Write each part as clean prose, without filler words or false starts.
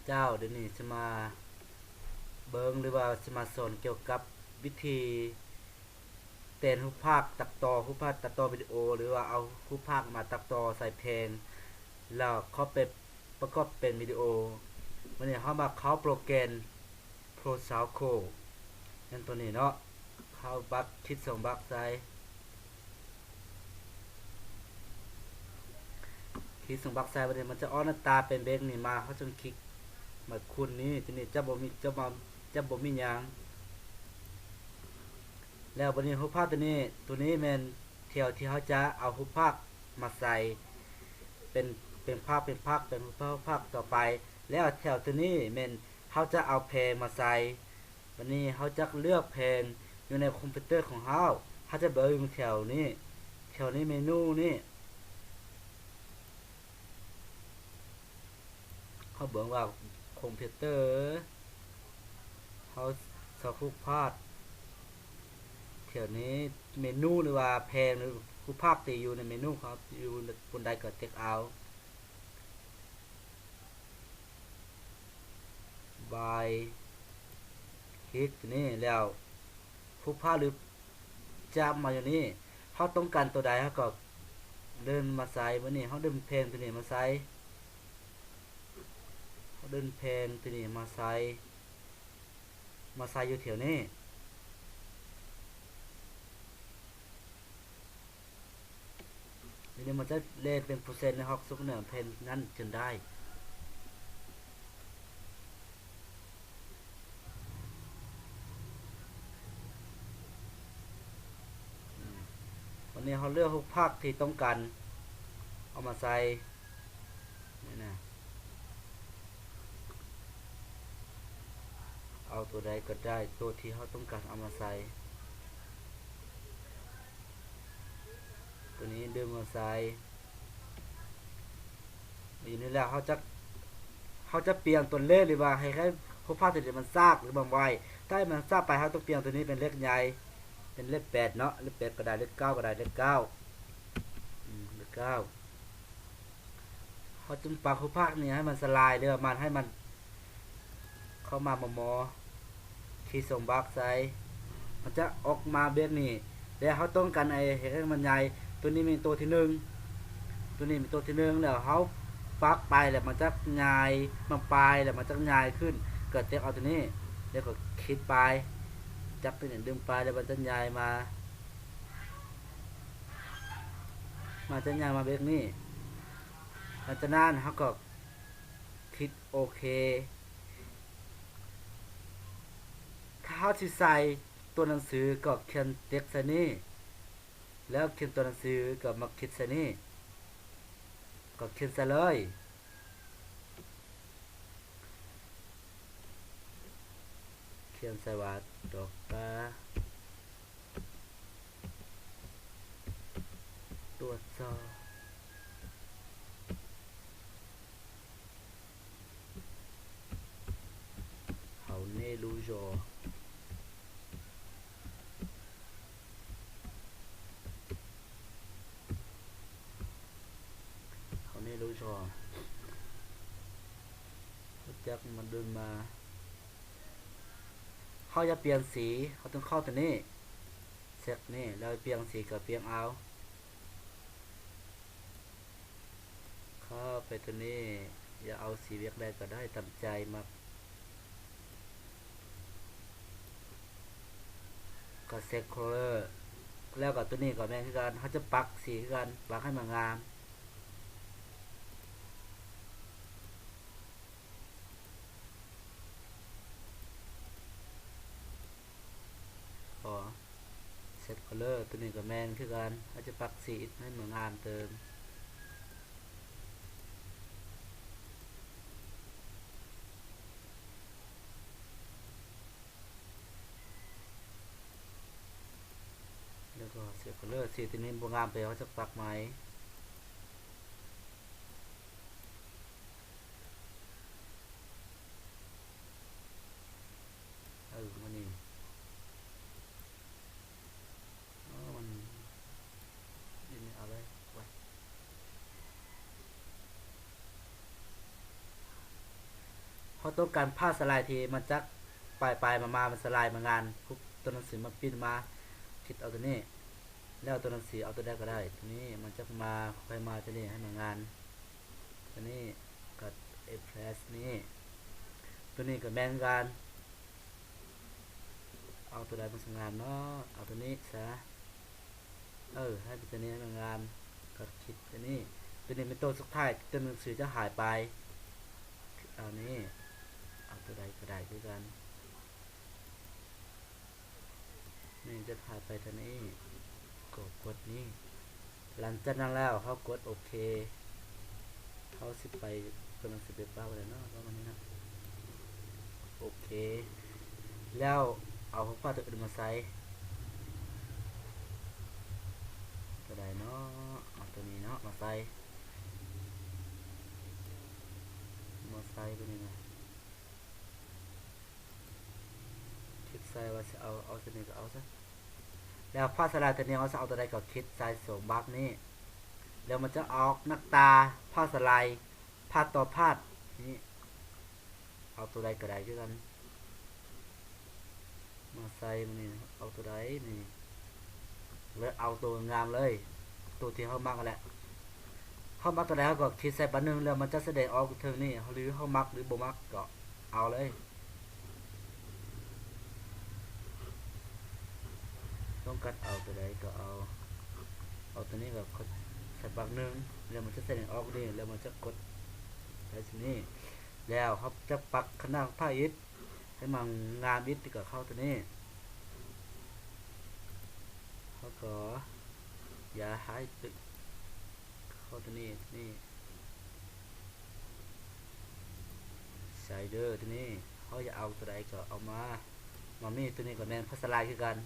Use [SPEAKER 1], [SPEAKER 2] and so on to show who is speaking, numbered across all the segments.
[SPEAKER 1] เจ้าเดี๋ยวนี้จะมาเบิงหรือว่าจะมาสอนเกี่ยวกับวิธีแต่งรูปภาพตัดต่อรูปภาพตัดต่อวิดีโอหรือว่าเอารูปภาพมาตัดต่อใส่เพลงแล้วเขาไปประกอบเป็นวิดีโอวันนี้เขามาเข้าโปรแกรม Pro Sound Co นั่นตัวนี้เนาะเข้าบักคิดส่งบักใส่คลิกส่งบักใส่วันนี้มันจะอ้อนหน้าตาเป็นเบกนี่มาเขาจนคลิกมาคุณนี้ตัวนี้จะบ่มีหยังแล้ววันนี้รูปภาพตัวนี้แม่นเที่ยวที่เขาจะเอารูปภาพมาใส่เป็นภาพเป็นภาพต่อไปแล้วแถวตัวนี้แม่นเขาจะเอาเพลงมาใส่วันนี้เขาจะเลือกเพลงอยู่ในคอมพิวเตอร์ของเขาจะเบิ่งแถวนี้เมนูนี่เขาเบิ่งว่าคอมพิวเตอร์เขาสักรูปภาพแถวนี้เมนูหรือว่าเพลงหรือรูปภาพตีอยู่ในเมนูครับอยู่บนใดก็เทคเอาบายคลิกนี่แล้วรูปภาพหรือจับมาอยู่นี่เขาต้องการตัวใดเขาก็เดินมาใส่วันนี้เขาเดินเพลงตัวนี้มาใส่เขาเดินเพลงตัวนี้มาใส่อยู่แถวนี้ทีนี้มันจะเล่นเป็นเปอร์เซ็นต์ในฮอกซุกเหนือเพลงนั้นจนได้วันนี้เขาเลือกทุกภาคที่ต้องการเอามาใส่นี่นะเอาตัวใดก็ได้ตัวที่เขาต้องการเอามาใส่ตัวนี้ดึงมาใส่อยู่นี่แล้วเขาจะเปลี่ยนตัวเลขหรือว่าให้พวกภาพตัวนี้มันซากหรือบางไวถ้ามันซากไปเขาต้องเปลี่ยนตัวนี้เป็นเลขใหญ่เป็นเลข8เนาะเลข8ก็ได้เลข9ก็ได้เลข9เลข9เขาจึงปรับพวกภาพนี้ให้มันสลายหรือมันให้มันเข้ามามอที่ส่งบักใส่มันจะออกมาแบบนี้แล้วเขาต้องการให้มันใหญ่ตัวนี้มีตัวที่1ตัวนี้มีตัวที่1แล้วเขาปักไปแล้วมันจะใหญ่มันปลายแล้วมันจะใหญ่ขึ้นเกิดเทคเอาตัวนี้แล้วก็คลิกไปจับตัวนี้ดึงไปแล้วมันจะใหญ่มาจะใหญ่มาแบบนี้หลังจากนั้นเขาก็คลิกโอเคถ้าเขาสิใส่ตัวหนังสือก็เขียนเท็กซ์ใส่นี่แล้วเขียนตัวหนังสือก็มาคลิกใส่นี่ก็เขียนใส่เลยเขียนใส่ว่าดอกปลาตัวจอเขาเนรูโจรู้ชอจักมันเดินมาเขาจะเปลี่ยนสีเขาต้องเข้าตัวนี้เซตนี่แล้วเปลี่ยนสีกับเปลี่ยนเอาเข้าไปตัวนี้อย่าเอาสีเวียกได้ก็ได้ตามใจมาก็เซตโคลเลอร์แล้วกับตัวนี้กับแม่คือกันเขาจะปักสีกันปักให้มันงามเซตคัลเลอร์ตัวนี้กับแมนคือกันเขาจะปักสีให้เหมือนงานเติมแล้วก็เซตคัลเลอร์สีตัวนี้บวงามไปเขาจะปักไหมมันนี่เ เขาต้องการผ้าสลายทีมันจักปลายมามันสลายมางานปุ๊บตัวหนังสือมาปิ้นมาคิดเอาตัวนี้แล้วตัวหนังสือเอาตัวได้ก็ได้ตัวนี้มันจะมาค่อยมาตัวนี้ให้มางานตัวนี้กับเอเพรสนี่ตัวนี้กับแมนกันเอาตัวใดมาสังงานเนาะเอาตัวนี้ซะให้ตัวนี้มางานก็คิดตัวนี้เป็นตัวสุดท้ายตัวหนังสือจะหายไปเอานี้เอาตัวใดก็ได้ด้วยกันนี่จะหายไปตัวนี้กดนี้หลังจากนั้นแล้วเขากดโอเคเขาสิไปตัวหนังสือไปเป้าเลยเนาะประมาณนี้นะโอเคแล้วเอาผ้าตัวอื่นมาใส่ตัวใดเนาะเอาตัวนี้เนาะมาใส่ตัวนี้นะคิดใส่ว่าจะเอาตัวนี้ก็เอาซะแล้วผ้าสลายตัวนี้เขาจะเอาตัวใดก็คิดใส่สมบักนี่แล้วมันจะออกนักตาผ้าสลายผ้าต่อผ้านี่เอาตัวใดก็ได้ด้วยกันมาใส่มันนี่เอาตัวใดนี่แล้วเอาตัวงามเลยตัวที่เขามักกันแหละเขามักตัวใดเขาก็คิดใส่ปันนึงแล้วมันจะแสดงออกเทิงนี่หรือเขามักหรือบ่มักก็เอาเลยต้องกัดเอาตัวใดก็เอาตัวนี้แบบใส่ปักนึงแล้วมันจะแสดงออกนี่แล้วมันจะกดใส่ที่นี่แล้วเขาจะปักขนาดผ้าอิฐให้มันงามอิฐกับเข้าตัวนี้เขาก็อย่าหายตึกเข้าตัวนี้นี่ใส่เด้อตัวนี้เขาจะเอาตัวใดก็เอามามีตัวนี้ก็แมนพัสลายคือกัน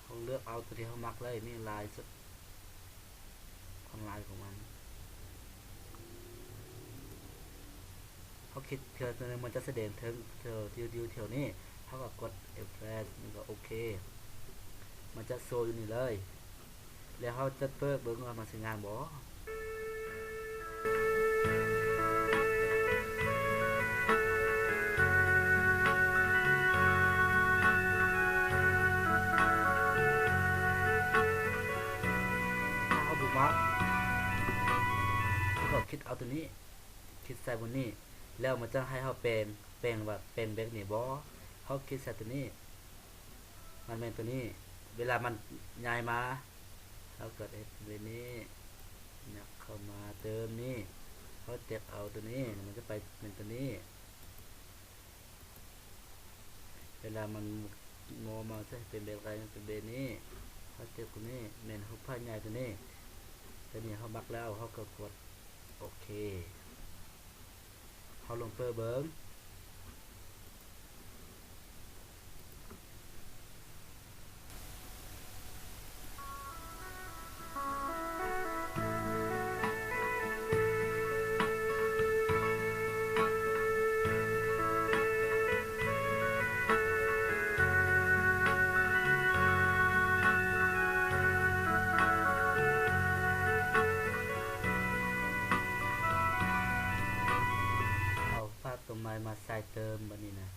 [SPEAKER 1] เขาเลือกเอาตัวที่เขามักเลยมีลายสุดความลายของมันเขาคิดเธอตัวนึงมันจะแสดงถึงเธอดิวเที่ยวนี้เขาก็กด F8 นี่ก็โอเคมันจะโซอยู่นี่เลยแล้วเขาจะเปิดเบิ้งว่ามันสิงานบ่เขาบุมักเขาก็คิดเอาตัวนี้คิดใส่บนนี้แล้วมันจะให้เขาเป็นว่าเป็นเบกนี่บ่เขาคิดใส่ตัวนี้มันเป็นตัวนี้เวลามันย้ายมาเขาเกิดเวนี้เนี่ยเข้ามาเติมนี่เขาเจ็บเอาตัวนี้มันจะไปเป็นตัวนี้เวลามันโมมาใช่เป็นเบลไรเป็นเบนี้เขาเจ็บตัวนี้เมนเขาพายใหญ่ตัวนี้เขาบักแล้วเขาก็กดโอเคเขาลงเปิดเบิ้งต้นไม้มาใส่เติมแบบนี้นะ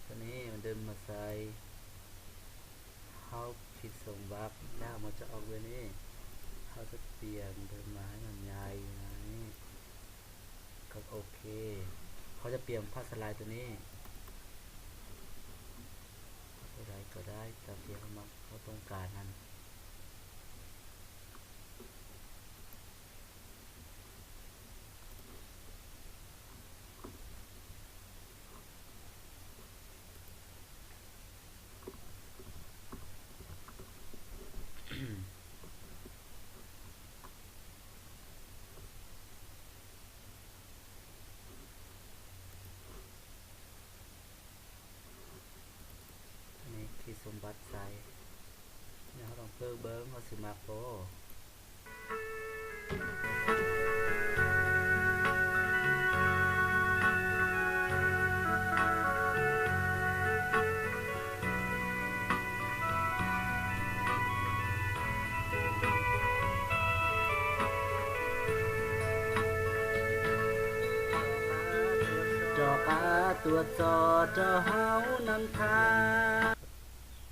[SPEAKER 1] ตัวนี้มันเดินมาใส่เขาคิดส่งบักแล้วมันจะออกแบบนี้เขาจะเปลี่ยนเดินมาให้มันใหญ่นะก็โอเคเขาจะเปลี่ยนผ้าสลายตัวนี้ตัวใดก็ได้ตามที่เขาต้องการนั้นที่สมบัติใส่เนี่ยเขาต้องเปิดเบิ้งเขาสิมาโป ตรวจสอบเจ้าเฮานำทาง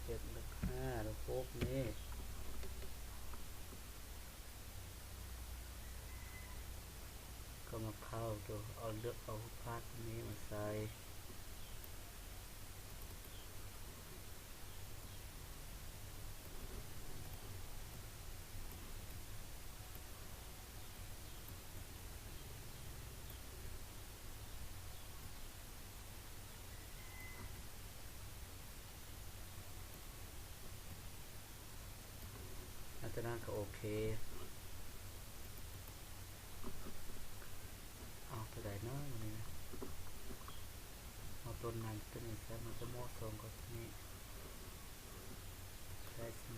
[SPEAKER 1] เจ็ดเลขห้าเลขหกนี่ก็มาเข้าตัวเอาเลือกเอาพาดนี้มาใส่จากนั้นก็โอเคเอาตัวใดเนาะวันนี้นะเอาต้นนั้นต้นนี้ใส่มันก็เหมาะสมกับนี้ใส่สิ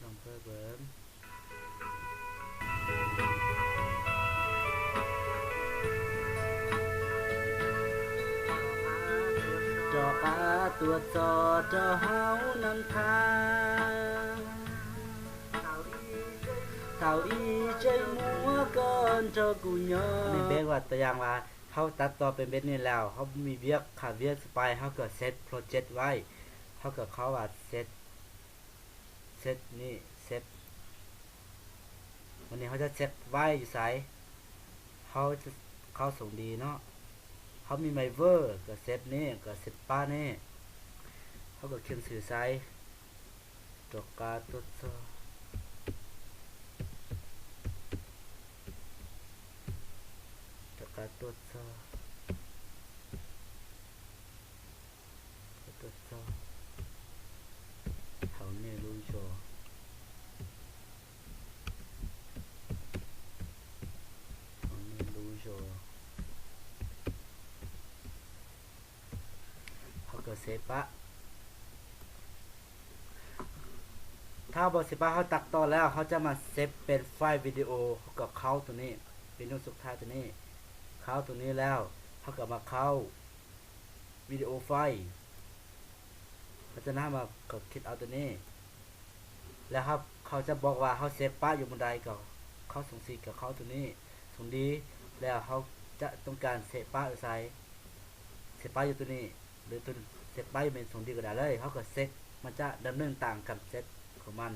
[SPEAKER 1] ลองเพิ่มเบิ้มจอกาตรวจสอบเจ้าเฮานำทางเท่าอีใจมัวก่อนเจ้ากูย้อนนี่เบกว่าตัวอย่างว่าเขาตัดต่อเป็นเบ็ดนี่แล้วเขามีเวียกขาดเวียกสไปเขาก็เซตโปรเจกต์ไว้เขาก็เขาว่าเซตนี่เซตวันนี้เขาจะเซตไว้อยู่ไสเขาส่งดีเนาะเขามีไมเวอร์ก็เซตนี่ก็เซตป้านี่เขาก็เขียนสื่อไซจอกกาตุดการตรวจสอบเขาเนี่ยรู้โชว์เขาเนี่ยรู้โชว์เขาก็เซฟปะถ้าบอสิปะเขาตัดต่อแล้วเขาจะมาเซฟเป็นไฟล์วิดีโอกับเขาตัวนี้เป็นนูสุดท้ายตัวนี้เข้าตัวนี้แล้วเขาก็มาเข้าวิดีโอไฟล์เขาจะน่ามากดคลิกเอาตัวนี้แล้วครับเขาจะบอกว่าเขาเซฟป้าอยู่บนใดก็เขาส่งสีกับเขาตัวนี้ส่งดีแล้วเขาจะต้องการเซฟป้าอยู่ไซเซฟป้าอยู่ตัวนี้หรือตัวเซฟป้าอยู่เป็นส่งดีก็ได้เลยเขาก็เซตมันจะดำเนินต่างกับเซตของมัน